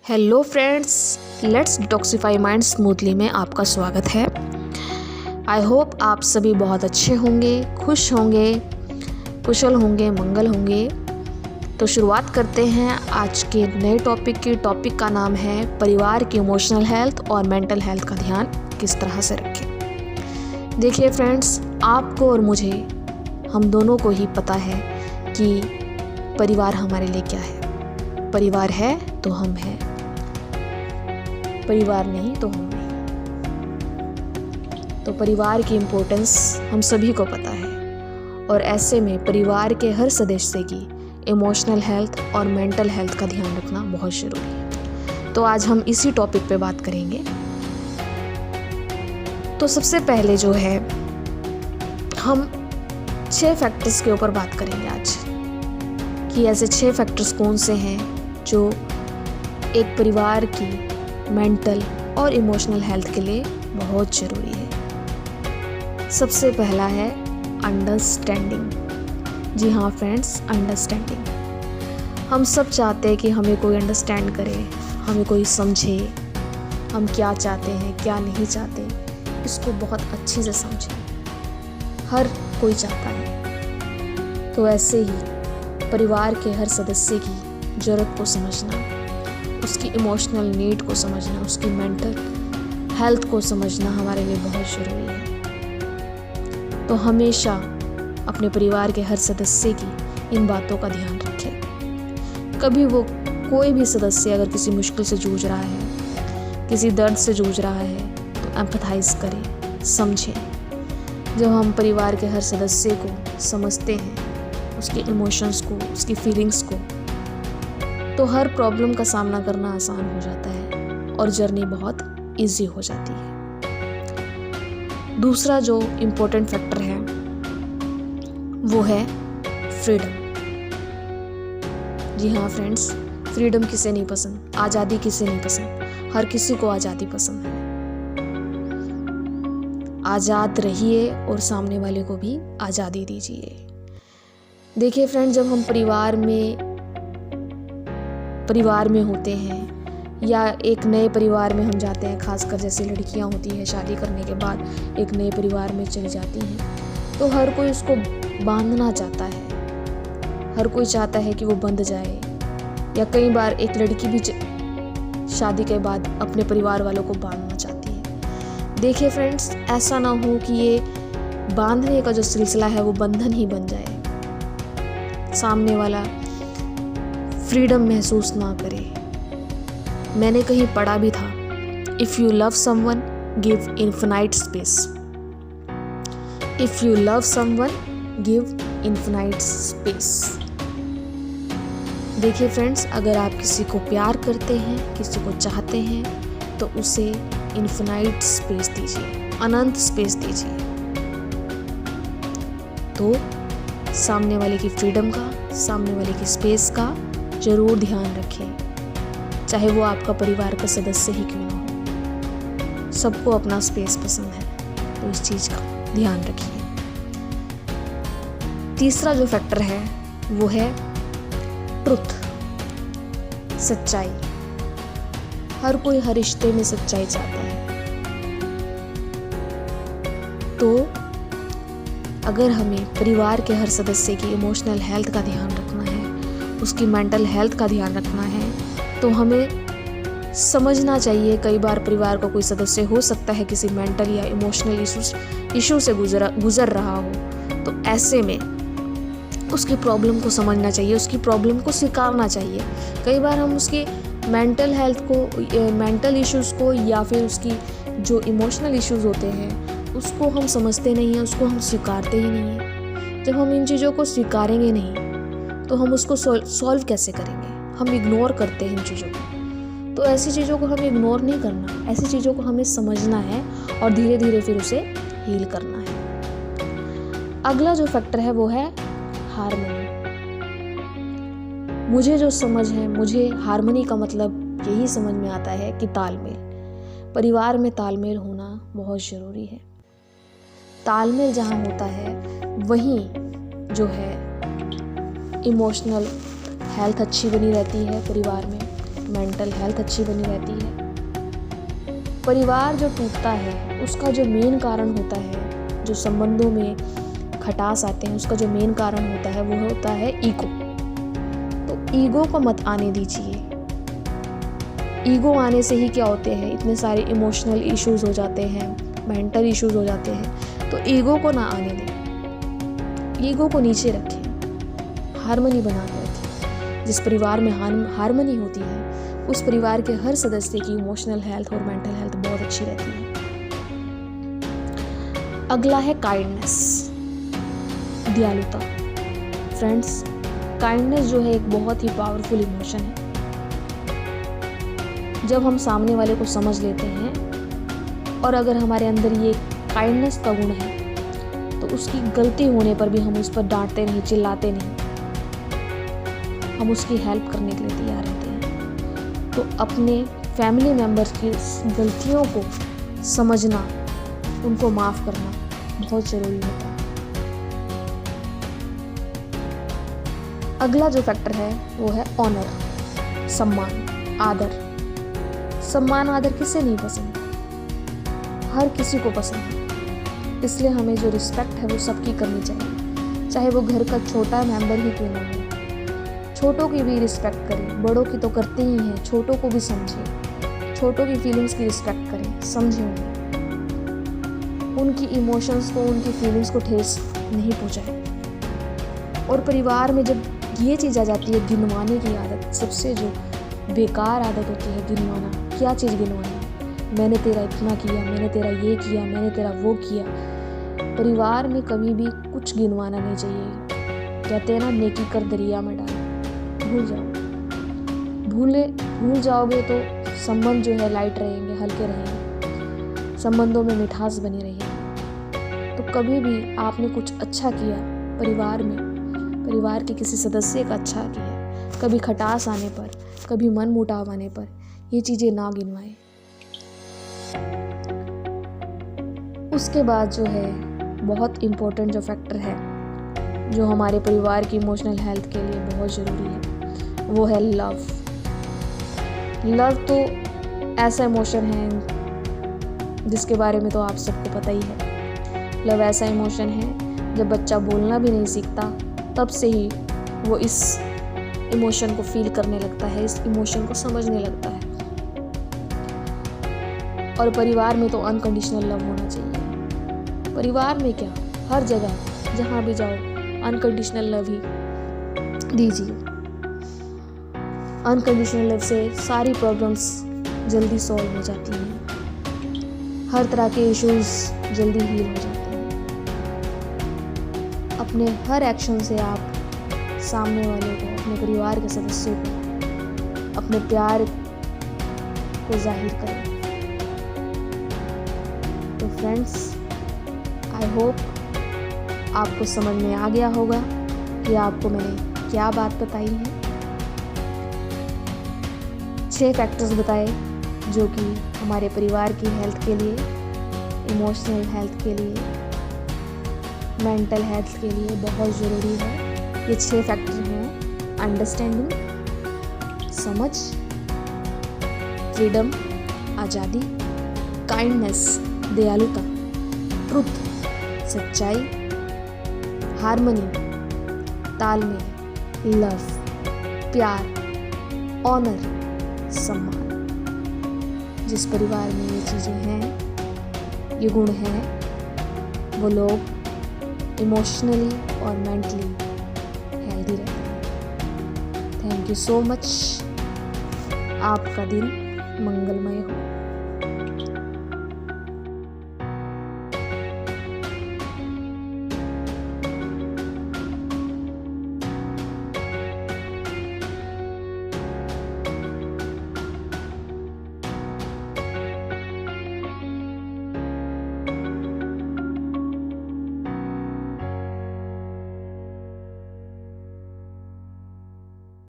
Hello friends, let's detoxify mind smoothly में आपका स्वागत है। आई होप आप सभी बहुत अच्छे होंगे, खुश होंगे, कुशल होंगे, मंगल होंगे। तो शुरुआत करते हैं आज के नए टॉपिक की। टॉपिक का नाम है परिवार की इमोशनल हेल्थ और मेंटल हेल्थ का ध्यान किस तरह से रखें। देखिए फ्रेंड्स, आपको और मुझे, हम दोनों को ही पता है कि परिवार हमारे लिए क्या है। परिवार है तो हम हैं, परिवार नहीं तो हम नहीं। तो परिवार की इम्पोर्टेंस हम सभी को पता है, और ऐसे में परिवार के हर सदस्य की इमोशनल हेल्थ और मेंटल हेल्थ का ध्यान रखना बहुत ज़रूरी है। तो आज हम इसी टॉपिक पे बात करेंगे। तो सबसे पहले जो है, हम 6 फैक्टर्स के ऊपर बात करेंगे आज, कि ऐसे 6 फैक्टर्स कौन से हैं जो एक परिवार की मेंटल और इमोशनल हेल्थ के लिए बहुत ज़रूरी है। सबसे पहला है अंडरस्टैंडिंग। जी हाँ फ्रेंड्स, अंडरस्टैंडिंग। हम सब चाहते हैं कि हमें कोई अंडरस्टैंड करे, हमें कोई समझे, हम क्या चाहते हैं क्या नहीं चाहते, इसको बहुत अच्छे से समझे। हर कोई चाहता है। तो ऐसे ही परिवार के हर सदस्य की ज़रूरत को समझना, उसकी इमोशनल नीड को समझना, उसकी मेंटल हेल्थ को समझना हमारे लिए बहुत ज़रूरी है। तो हमेशा अपने परिवार के हर सदस्य की इन बातों का ध्यान रखें। कभी वो कोई भी सदस्य अगर किसी मुश्किल से जूझ रहा है, किसी दर्द से जूझ रहा है, तो एम्पैथाइज करें, समझें। जब हम परिवार के हर सदस्य को समझते हैं, उसके इमोशंस को, उसकी फीलिंग्स को, तो हर प्रॉब्लम का सामना करना आसान हो जाता है और जर्नी बहुत इजी हो जाती है। दूसरा जो इम्पोर्टेंट फैक्टर है वो है फ्रीडम। जी हाँ फ्रेंड्स, फ्रीडम किसे नहीं पसंद, आज़ादी किसे नहीं पसंद। हर किसी को आज़ादी पसंद है। आज़ाद रहिए और सामने वाले को भी आज़ादी दीजिए। देखिए फ्रेंड्स, जब हम परिवार में होते हैं या एक नए परिवार में हम जाते हैं, खासकर जैसे लड़कियां होती हैं, शादी करने के बाद एक नए परिवार में चली जाती हैं, तो हर कोई उसको बांधना चाहता है। हर कोई चाहता है कि वो बंध जाए। या कई बार एक लड़की भी शादी के बाद अपने परिवार वालों को बांधना चाहती है। देखिए फ्रेंड्स, ऐसा ना हो कि ये बांधने का जो सिलसिला है वो बंधन ही बन जाए, सामने वाला फ्रीडम महसूस ना करे। मैंने कहीं पढ़ा भी था, if you love someone give infinite space. If you love someone give infinite space. देखिए फ्रेंड्स, अगर आप किसी को प्यार करते हैं, किसी को चाहते हैं, तो उसे इन्फिनाइट स्पेस दीजिए, अनंत स्पेस दीजिए। तो सामने वाले की फ्रीडम का, सामने वाले की स्पेस का जरूर ध्यान रखें, चाहे वो आपका परिवार का सदस्य ही क्यों ना हो। सबको अपना स्पेस पसंद है, तो इस चीज़ का ध्यान रखिए। तीसरा जो फैक्टर है वो है ट्रुथ, सच्चाई। हर कोई हर रिश्ते में सच्चाई चाहता है। तो अगर हमें परिवार के हर सदस्य की इमोशनल हेल्थ का ध्यान रखना है, उसकी मेंटल हेल्थ का ध्यान रखना है, तो हमें समझना चाहिए। कई बार परिवार का कोई सदस्य हो सकता है किसी मेंटल या इमोशनल इशू से गुजर रहा हो, तो ऐसे में उसकी प्रॉब्लम को समझना चाहिए, उसकी प्रॉब्लम को स्वीकारना चाहिए। कई बार हम उसकी मेंटल हेल्थ को, मेंटल इश्यूज़ को, या फिर उसकी जो इमोशनल इश्यूज़ होते हैं उसको हम समझते नहीं हैं, उसको हम स्वीकारते ही नहीं हैं। जब हम इन चीज़ों को स्वीकारेंगे नहीं तो हम उसको सॉल्व कैसे करेंगे? हम इग्नोर करते हैं इन चीज़ों को। तो ऐसी चीज़ों को हमें इग्नोर नहीं करना, ऐसी चीज़ों को हमें समझना है और धीरे धीरे फिर उसे हील करना है। अगला जो फैक्टर है वो है हार्मनी। मुझे जो समझ है, मुझे हार्मनी का मतलब यही समझ में आता है कि तालमेल। परिवार में तालमेल होना बहुत ज़रूरी है। तालमेल जहाँ होता है वहीं जो है इमोशनल हेल्थ अच्छी बनी रहती है परिवार में। मेंटल हेल्थ अच्छी बनी रहती है। परिवार जो टूटता है उसका जो मेन कारण होता है, जो संबंधों में खटास आते हैं उसका जो मेन कारण होता है वो होता है ईगो। तो ईगो को मत आने दीजिए। ईगो आने से ही क्या होते हैं, इतने सारे इमोशनल इश्यूज हो जाते हैं, मेंटल इश्यूज हो जाते हैं। तो ईगो को ना आने दें, ईगो को नीचे रखें, हार्मनी बना के रखें। जिस परिवार में हार्मनी होती है उस परिवार के हर सदस्य की इमोशनल हेल्थ और मेंटल हेल्थ बहुत अच्छी रहती है। अगला है काइंडनेस, दयालुता। फ्रेंड्स, काइंडनेस जो है एक बहुत ही पावरफुल इमोशन है। जब हम सामने वाले को समझ लेते हैं और अगर हमारे अंदर ये काइंडनेस का गुण है तो उसकी गलती होने पर भी हम उस पर डांटते नहीं, चिल्लाते नहीं, हम उसकी हेल्प करने के लिए तैयार रहते हैं। तो अपने फैमिली मेम्बर्स की गलतियों को समझना, उनको माफ़ करना बहुत ज़रूरी होता है। अगला जो फैक्टर है वो है ऑनर, सम्मान, आदर। सम्मान आदर किसे नहीं पसंद, हर किसी को पसंद है। इसलिए हमें जो रिस्पेक्ट है वो सबकी करनी चाहिए, चाहे वो घर का छोटा मेंबर ही क्यों ना हो। छोटों की भी रिस्पेक्ट करें, बड़ों की तो करते ही हैं, छोटों को भी समझें, छोटों की फीलिंग्स की रिस्पेक्ट करें, समझें उनकी इमोशंस को, उनकी फीलिंग्स को ठेस नहीं पहुँचाएं। और परिवार में जब ये चीज़ आ जाती है गिनवाने की आदत, सबसे जो बेकार आदत होती है गिनवाना। क्या चीज़ गिनवाना, मैंने तेरा इतना किया, मैंने तेरा ये किया, मैंने तेरा वो किया। परिवार में कभी भी कुछ गिनवाना नहीं चाहिए। कहते हैं ना, नेकी कर दरिया में डाल, भूल जाओ। भूल जाओगे तो संबंध जो है लाइट रहेंगे, हल्के रहेंगे, संबंधों में मिठास बनी रहेगी। तो कभी भी आपने कुछ अच्छा किया परिवार में, परिवार के किसी सदस्य का अच्छा किया, कभी खटास आने पर, कभी मन मुटाव आने पर ये चीज़ें ना गिनवाएं। उसके बाद जो है बहुत इम्पोर्टेंट जो फैक्टर है जो हमारे परिवार की इमोशनल हेल्थ के लिए बहुत ज़रूरी है वो है लव। लव तो ऐसा इमोशन है जिसके बारे में तो आप सबको पता ही है। लव ऐसा इमोशन है जब बच्चा बोलना भी नहीं सीखता तब से ही वो इस इमोशन को फील करने लगता है, इस इमोशन को समझने लगता है। और परिवार में तो अनकंडीशनल लव होना चाहिए। परिवार में क्या, हर जगह जहाँ भी जाओ अनकंडीशनल लव ही दीजिए। अनकंडीशनल लव से सारी प्रॉब्लम्स जल्दी सॉल्व हो जाती हैं, हर तरह के इश्यूज जल्दी हील हो जाते हैं। अपने हर एक्शन से आप सामने वाले को, अपने परिवार के सदस्यों को अपने प्यार को जाहिर करें। तो फ्रेंड्स, आई होप आपको समझ में आ गया होगा कि आपको मैंने क्या बात बताई है। 6 फैक्टर्स बताए जो कि हमारे परिवार की हेल्थ के लिए, इमोशनल हेल्थ के लिए, मेंटल हेल्थ के लिए बहुत ज़रूरी है। ये 6 फैक्टर हैं: अंडरस्टैंडिंग, समझ, फ्रीडम, आज़ादी, काइंडनेस, दयालुता, ट्रुथ, सच्चाई, हार्मनी, तालमेल, लव, प्यार, ऑनर, सम्मान। जिस परिवार में ये चीज़ें हैं, ये गुण हैं, वो लोग इमोशनली और मेंटली हेल्दी रहते हैं। Thank you so much. आपका दिन मंगलमय हो।